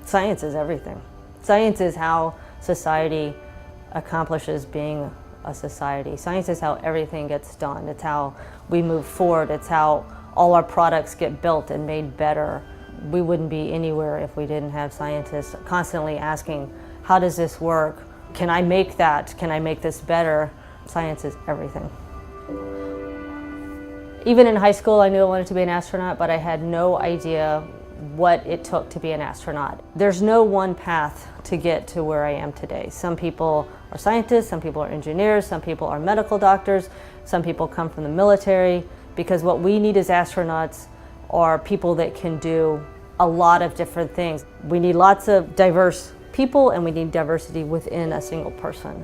Science is everything. Science is how society accomplishes being a society. Science is how everything gets done. It's how we move forward. It's how all our products get built and made better. We wouldn't be anywhere if we didn't have scientists constantly asking, how does this work? Can I make that? Can I make this better? Science is everything. Even in high school, I knew I wanted to be an astronaut, but I had no idea what it took to be an astronaut. There's no one path to get to where I am today. Some people are scientists, some people are engineers, some people are medical doctors, some people come from the military, because what we need as astronauts are people that can do a lot of different things. We need lots of diverse people, and we need diversity within a single person.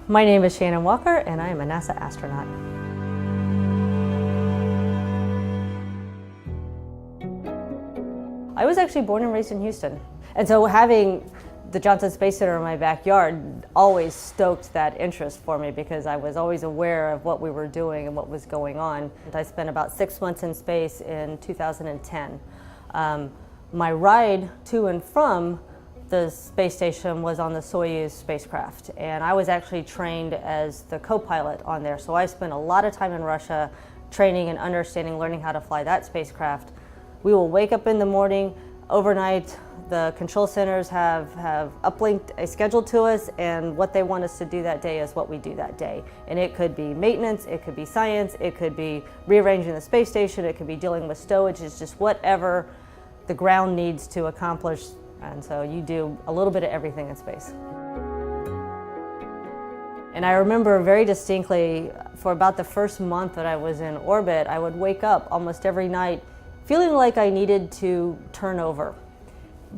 My name is Shannon Walker, and I am a NASA astronaut. I was actually born and raised in Houston. And so having the Johnson Space Center in my backyard always stoked that interest for me, because I was always aware of what we were doing and what was going on. And I spent about 6 months in space in 2010. My ride to and from the space station was on the Soyuz spacecraft, and I was actually trained as the co-pilot on there. So I spent a lot of time in Russia training and understanding, learning how to fly that spacecraft. We will wake up in the morning, overnight, the control centers have uplinked a schedule to us, and what they want us to do that day is what we do that day. And it could be maintenance, it could be science, it could be rearranging the space station, it could be dealing with stowage. It's just whatever the ground needs to accomplish. And so you do a little bit of everything in space. And I remember very distinctly, for about the first month that I was in orbit, I would wake up almost every night feeling like I needed to turn over.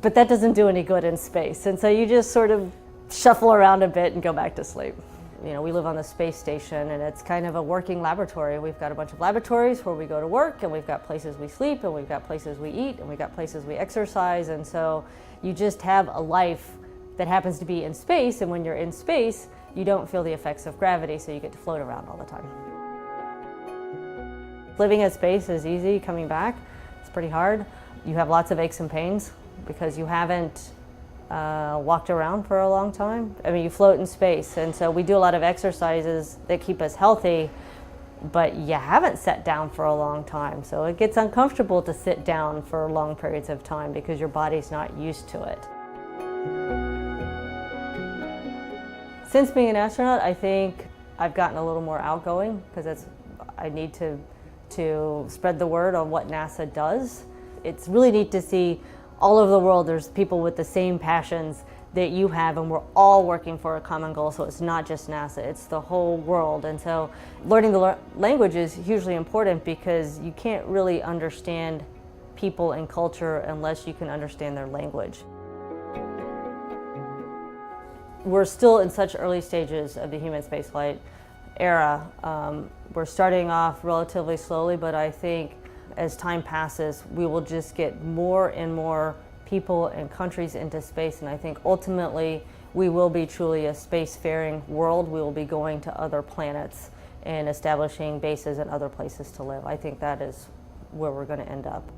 But that doesn't do any good in space. And so you just sort of shuffle around a bit and go back to sleep. You know, we live on the space station, and it's kind of a working laboratory. We've got a bunch of laboratories where we go to work, and we've got places we sleep, and we've got places we eat, and we've got places we exercise. And so you just have a life that happens to be in space, and when you're in space, you don't feel the effects of gravity, so you get to float around all the time. Living in space is easy. Coming back, it's pretty hard. You have lots of aches and pains because you haven't walked around for a long time. I mean, you float in space, and so we do a lot of exercises that keep us healthy, but you haven't sat down for a long time. So it gets uncomfortable to sit down for long periods of time because your body's not used to it. Since being an astronaut, I think I've gotten a little more outgoing, because I need to spread the word on what NASA does. It's really neat to see all over the world there's people with the same passions that you have, and we're all working for a common goal. So it's not just NASA, it's the whole world. And so learning the language is hugely important, because you can't really understand people and culture unless you can understand their language. We're still in such early stages of the human spaceflight era. We're starting off relatively slowly, but I think as time passes, we will just get more and more people and countries into space, and I think ultimately we will be truly a spacefaring world. We will be going to other planets and establishing bases and other places to live. I think that is where we're going to end up.